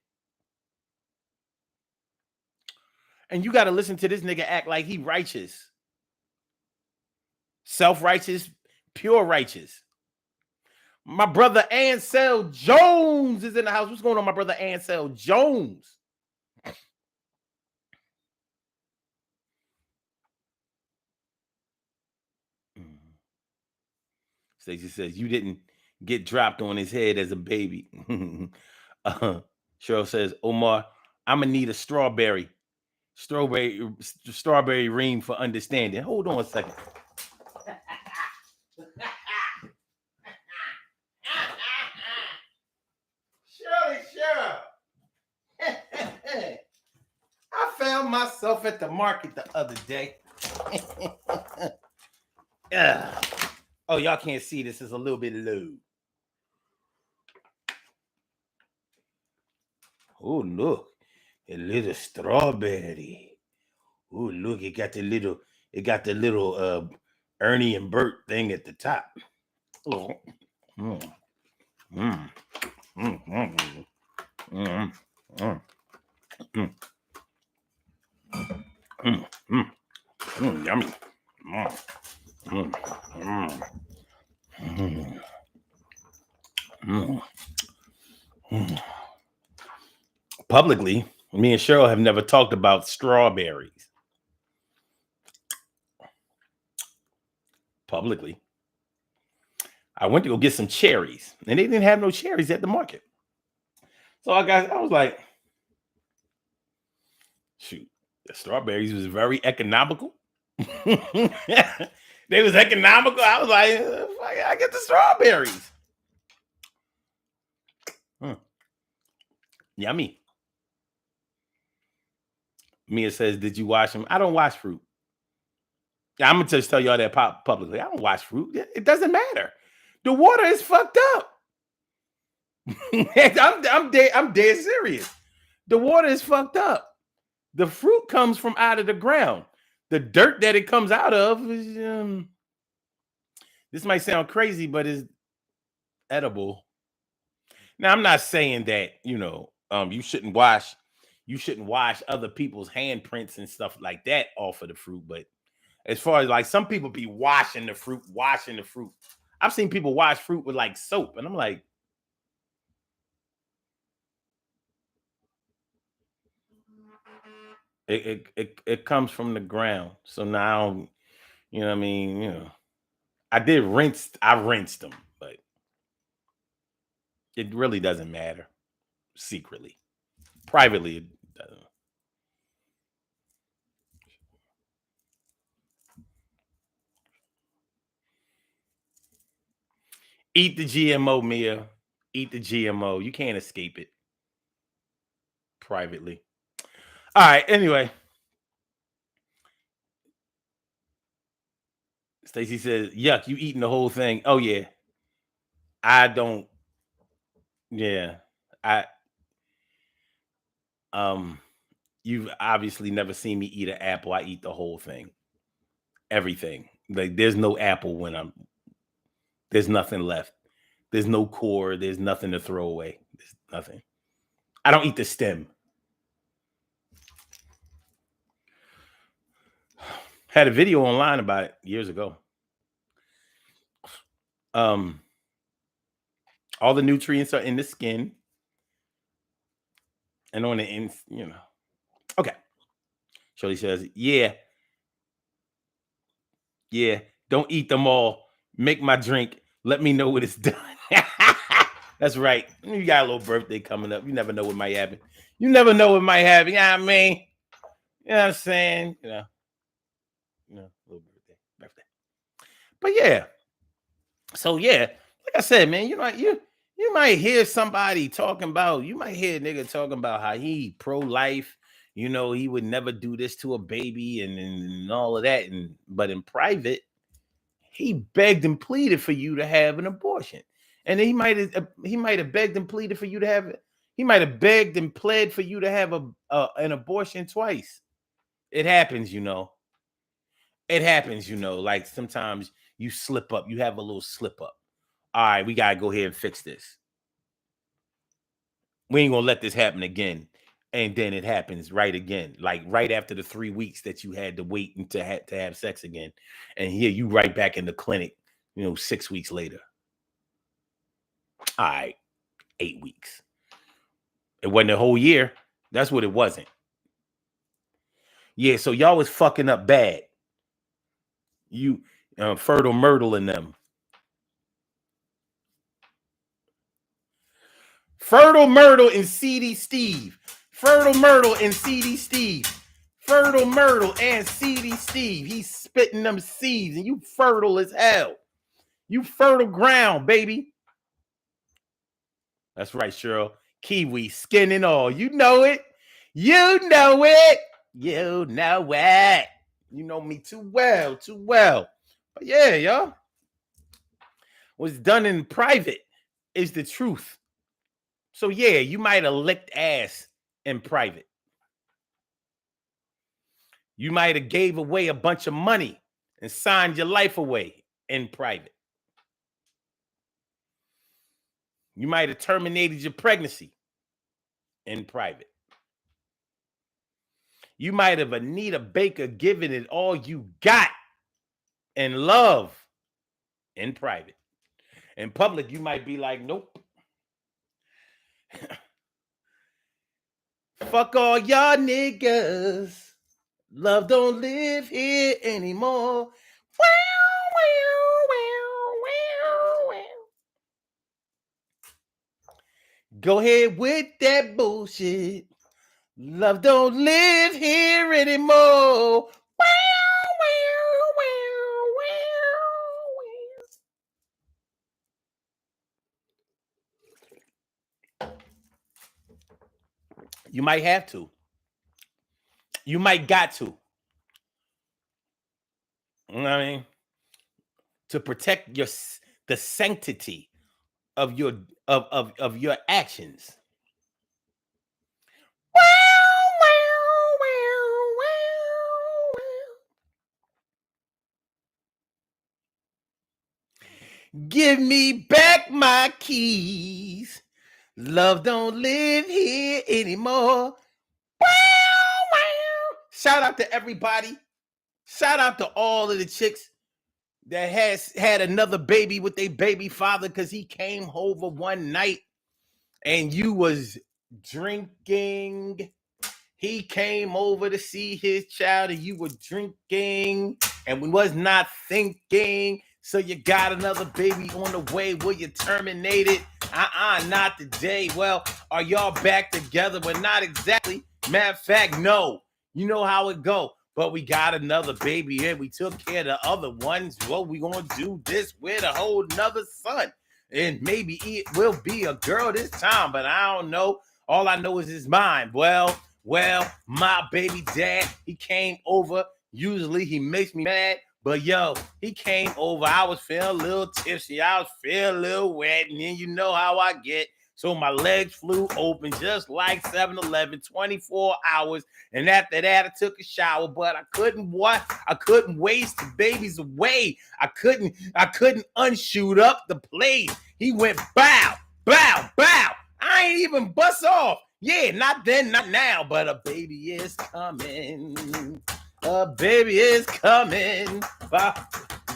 And you got to listen to this nigga act like he righteous. Self-righteous, pure righteous. My brother Ansel Jones is in the house. What's going on, my brother Ansel Jones? Stacey says, you didn't get dropped on his head as a baby. Cheryl says, Omar, I'm going to need a strawberry ream for understanding. Hold on a second. Cheryl. I found myself at the market the other day. Oh, y'all can't see this. Is a little bit low. Oh, look. A little strawberry. Oh, look, it got the little Ernie and Bert thing at the top. Oh. Mm. Mm. Mm. Mm. Mm. Mm. Mm. Mm. Mm. Mm. Yummy. Mm. Mm. Mm. Mm. Mm. Publicly, me and Cheryl have never talked about strawberries. Publicly. I went to go get some cherries, and they didn't have no cherries at the market. So I was like, shoot, the strawberries was very economical. They was economical. I was like, I get the strawberries. Yummy. Mia says, did you wash them? I don't wash fruit. I'm going to just tell y'all that publicly. I don't wash fruit. It doesn't matter. The water is fucked up. I'm dead serious. The water is fucked up. The fruit comes from out of the ground. The dirt that it comes out of is, this might sound crazy, but it's edible. Now, I'm not saying that, you shouldn't wash other people's handprints and stuff like that off of the fruit. But as far as like some people be washing the fruit. I've seen people wash fruit with like soap, and I'm like, it comes from the ground. So now, you know what I mean? I rinsed them, but it really doesn't matter. secretly. Privately, it doesn't. Eat the GMO, Mia. Eat the GMO. You can't escape it. Privately. All right. Anyway, Stacy says, "Yuck, you eating the whole thing?" Oh yeah, I don't. Yeah, I You've obviously never seen me eat an apple. I eat the whole thing, everything. Like there's no apple when there's nothing left. There's no core. There's nothing to throw away. There's nothing. I don't eat the stem. Had a video online about it years ago. Um, all the nutrients are in the skin and on the ins, Okay. Shirley says, yeah, don't eat them all. Make my drink. Let me know when it's done. That's right. You got a little birthday coming up. You never know what might happen. You never know what might happen. You know what I mean? You know what I'm saying? Little birthday. But yeah. So yeah, like I said, man, you might hear somebody talking about, you might hear a nigga talking about how he pro-life, he would never do this to a baby and all of that. But in private, he begged and pleaded for you to have an abortion. And he might have begged and pleaded for you to have it. He might have begged and pled for you to have an abortion twice. It happens, It happens, like sometimes you slip up, you have a little slip up. All right, we gotta go ahead and fix this. We ain't gonna let this happen again. And then it happens right again, like right after the 3 weeks that you had to wait and to have sex again. And here you right back in the clinic, 6 weeks later. All right, 8 weeks. It wasn't a whole year. That's what it wasn't. Yeah, so y'all was fucking up bad. You Fertile Myrtle and them. Fertile Myrtle and CD Steve. Fertile Myrtle and CD Steve. Fertile Myrtle and CD Steve. He's spitting them seeds and you fertile as hell. You fertile ground, baby. That's right, Cheryl. Kiwi, skin and all. You know it. You know it. You know it. You know me too well, too well. But yeah, y'all. What's done in private is the truth. So yeah, you might have licked ass in private. You might have gave away a bunch of money and signed your life away in private. You might have terminated your pregnancy in private. You might have Anita Baker given it all you got in love in private. In public, you might be like, nope. Fuck all y'all niggas. Love don't live here anymore. Go ahead with that bullshit. Love don't live here anymore. You might have to. You might got to. You know what I mean? To protect the sanctity of your of your actions. Give me back my keys. Love don't live here anymore. Shout out to everybody. Shout out to all of the chicks that has had another baby with their baby father because he came over one night and you was drinking. He came over to see his child and you were drinking and we was not thinking So you got another baby on the way. Will you terminate it? Not today. Well, are y'all back together? But not exactly. Matter of fact, no. You know how it go. But we got another baby and we took care of the other ones. Well, we gonna do this with a whole nother son. And maybe it will be a girl this time, but I don't know. All I know is it's mine. Well, my baby dad, he came over. Usually he makes me mad, but yo, he came over. I was feeling a little tipsy. I was feeling a little wet, and then you know how I get. So my legs flew open just like 7-Eleven, 24 hours. And after that, I took a shower, but I couldn't waste the babies away. I couldn't unshoot up the place. He went bow, bow, bow. I ain't even bust off. Yeah, not then, not now, but a baby is coming. A baby is coming.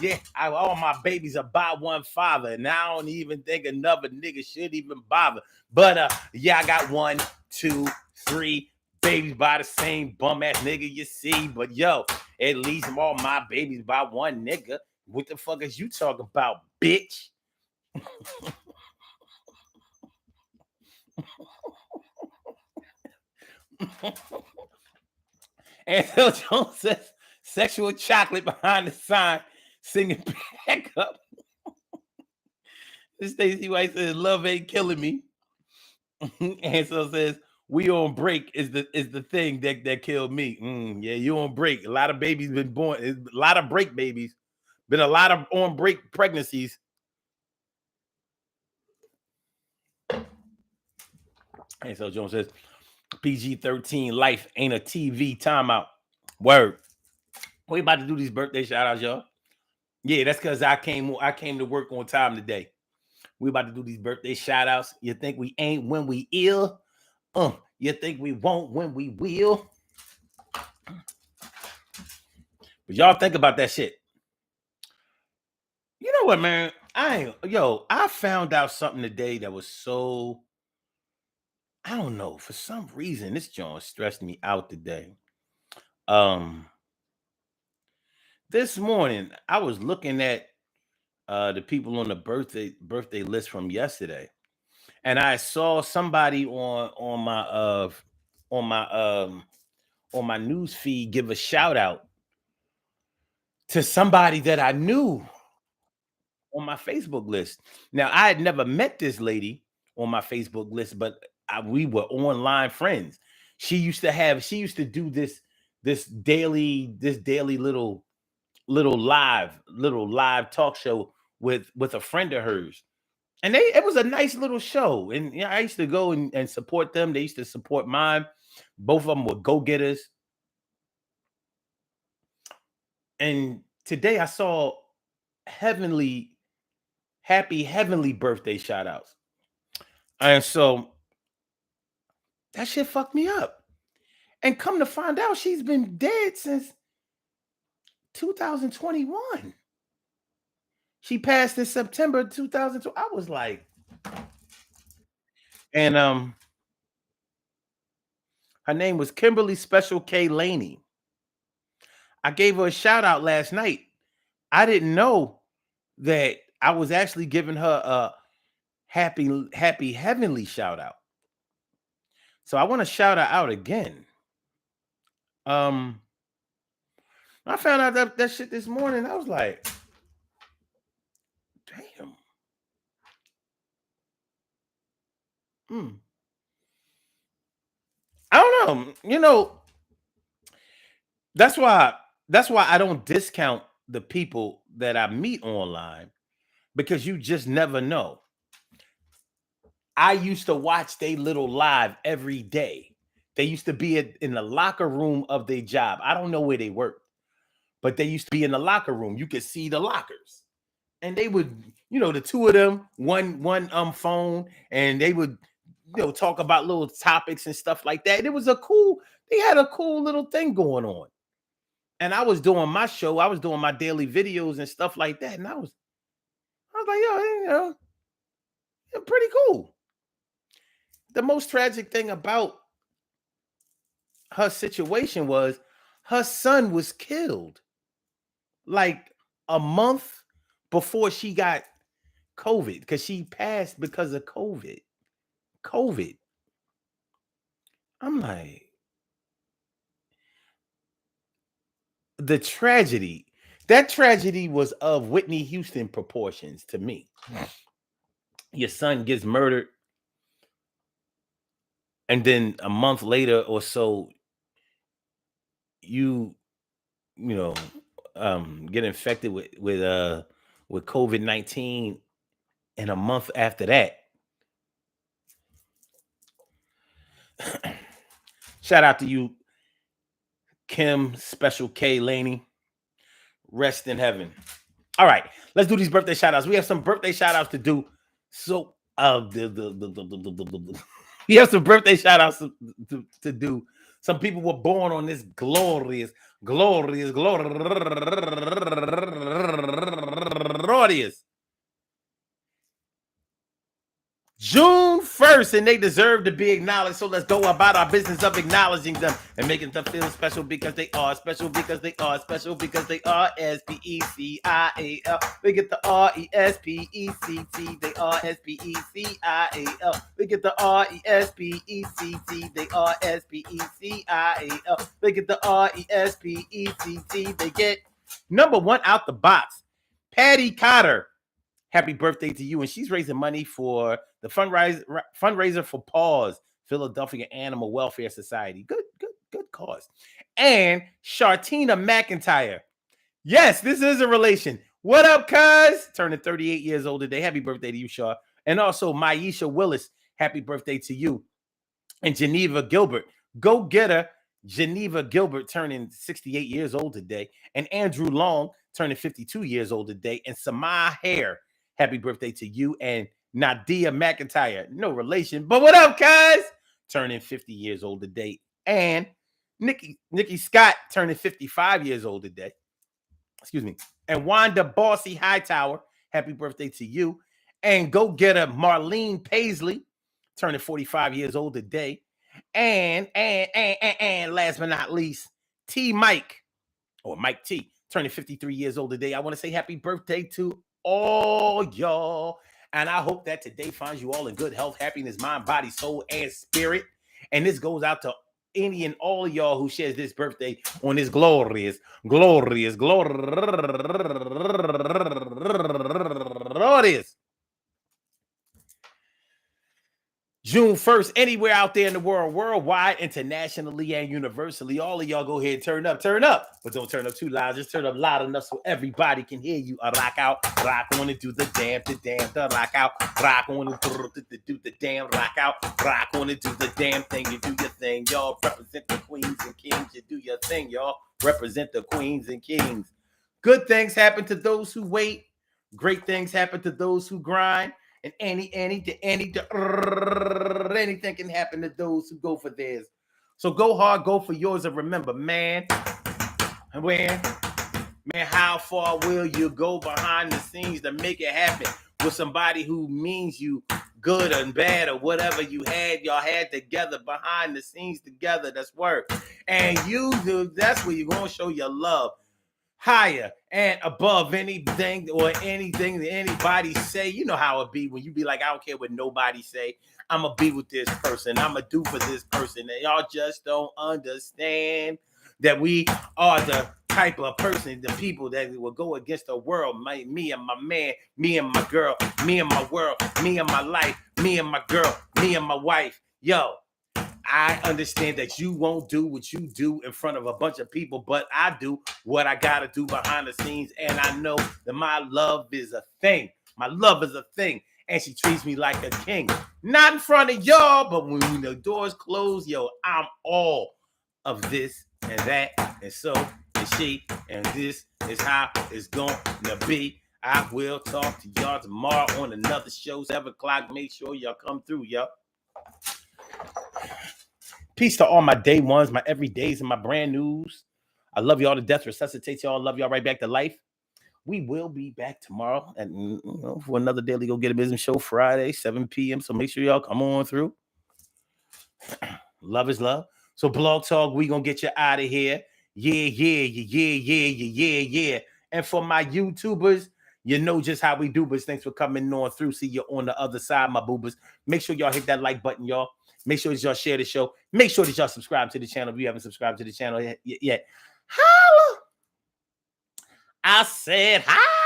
Yeah, all my babies are by one father, and I don't even think another nigga should even bother. But yeah, I got 1, 2, 3 babies by the same bum ass nigga you see. But yo, at least all my babies by one nigga. What the fuck is you talking about, bitch? And Phil Jones says sexual chocolate behind the sign, singing back up. Stacey White says love ain't killing me. And so says we on break is the thing that killed me. Yeah, you on break. A lot of babies been born. A lot of break babies. Been a lot of on break pregnancies. And so Jones says PG-13 life ain't a TV timeout. Word. We about to do these birthday shout outs, y'all. Yeah, that's because I came to work on time today. We about to do these birthday shout outs. You think we ain't when we ill? You think we won't when we will? But y'all think about that shit. You know what, man? I found out something today that was so, I don't know, for some reason this joint stressed me out today. This morning I was looking at the people on the birthday list from yesterday, and I saw somebody on my news feed give a shout out to somebody that I knew on my Facebook list. Now, I had never met this lady on my Facebook list, but we were online friends. She used to do this daily little live talk show with a friend of hers. And it was a nice little show. And I used to go and support them. They used to support mine. Both of them were go-getters. And today I saw happy heavenly birthday shout outs. And so that shit fucked me up. And come to find out, she's been dead since 2021. She passed in September 2002. I was like, and her name was Kimberly Special K Laney. I gave her a shout out last night. I didn't know that I was actually giving her a happy heavenly shout out. So I want to shout her out again. I found out that shit this morning. I was like, damn. I don't know. You know, that's why I don't discount the people that I meet online, because you just never know. I used to watch they little live every day. They used to be in the locker room of their job. I don't know where they worked, but they used to be in the locker room. You could see the lockers. And they would, the two of them, one phone, and they would, talk about little topics and stuff like that. They had a cool little thing going on. And I was doing my show, I was doing my daily videos and stuff like that. And I was like, yo, pretty cool. The most tragic thing about her situation was her son was killed like a month before she got COVID, because she passed because of COVID. I'm like, the tragedy. That tragedy was of Whitney Houston proportions to me. Your son gets murdered, and then a month later or so, you know, get infected with COVID-19, and a month after that. Shout out to you, Kim Special K Laney. Rest in heaven. All right, let's do these birthday shout outs. We have some birthday shout outs to do. So we have some birthday shout outs to do. Some people were born on this glorious June 1st, and they deserve to be acknowledged. So let's go about our business of acknowledging them and making them feel special because they are special, because they are special, because they are SPECIAL. We get the RESPECT. They are SPECIAL. We get the RESPECT. They are SPECIAL. We get the RESPECT. They get number one out the box. Patty Cotter. Happy birthday to you. And she's raising money for the fundraiser for PAWS, Philadelphia Animal Welfare Society. Good cause. And Shartina McIntyre. Yes, this is a relation. What up, cuz? Turning 38 years old today. Happy birthday to you, Shar. And also Maisha Willis. Happy birthday to you. And Geneva Gilbert. Go get her. Geneva Gilbert turning 68 years old today. And Andrew Long turning 52 years old today. And Samah Hare. Happy birthday to you. And Nadia McIntyre, no relation, but what up, cuz? Turning 50 years old today. And Nikki Scott turning 55 years old today. Excuse me. And Wanda Bossy Hightower, happy birthday to you. And go get her Marlene Paisley, turning 45 years old today. And last but not least, Mike T, turning 53 years old today. I want to say happy birthday to all y'all. And I hope that today finds you all in good health, happiness, mind, body, soul, and spirit. And this goes out to any and all of y'all who shares this birthday on this glorious June 1st, anywhere out there in the world, worldwide, internationally, and universally. All of y'all go ahead and turn up. But don't turn up too loud. Just turn up loud enough so everybody can hear you. Rock out, rock on and do the damn, the rock out. Rock on and do the damn, rock out. Rock on and do the damn thing. You do your thing, y'all. Represent the queens and kings. You do your thing, y'all. Represent the queens and kings. Good things happen to those who wait. Great things happen to those who grind. And anything can happen to those who go for theirs. So go hard, go for yours, and remember, man, how far will you go behind the scenes to make it happen with somebody who means you good and bad or whatever y'all had together behind the scenes together? That's work. And that's where you're going to show your love. Higher and above anything or anything that anybody say. You know how it be when you be like, I don't care what nobody say. I'm going to be with this person. I'm going to do for this person. And y'all just don't understand that we are the type of person, the people that will go against the world. Me and my man, me and my girl, me and my world, me and my life, me and my girl, me and my wife. Yo, I understand that you won't do what you do in front of a bunch of people, but I do what I got to do behind the scenes. And I know that my love is a thing. My love is a thing. And she treats me like a king. Not in front of y'all, but when the doors close, yo, I'm all of this and that. And so is she. And this is how it's going to be. I will talk to y'all tomorrow on another show, 7 o'clock. Make sure y'all come through, y'all. Peace to all my day ones, my everydays, and my brand news. I love y'all to death. Resuscitate y'all. Love y'all right back to life. We will be back tomorrow and for another Daily Go Get a Business show Friday, 7 p.m. So make sure y'all come on through. Love is love. So Blog Talk, we gonna get you out of here. Yeah. And for my YouTubers, You know just how we do, but thanks for coming on through. See you on the other side, my boobers. Make sure y'all hit that like button, y'all. Make sure that y'all share the show. Make sure that y'all subscribe to the channel if you haven't subscribed to the channel yet. Holla! I said, holla!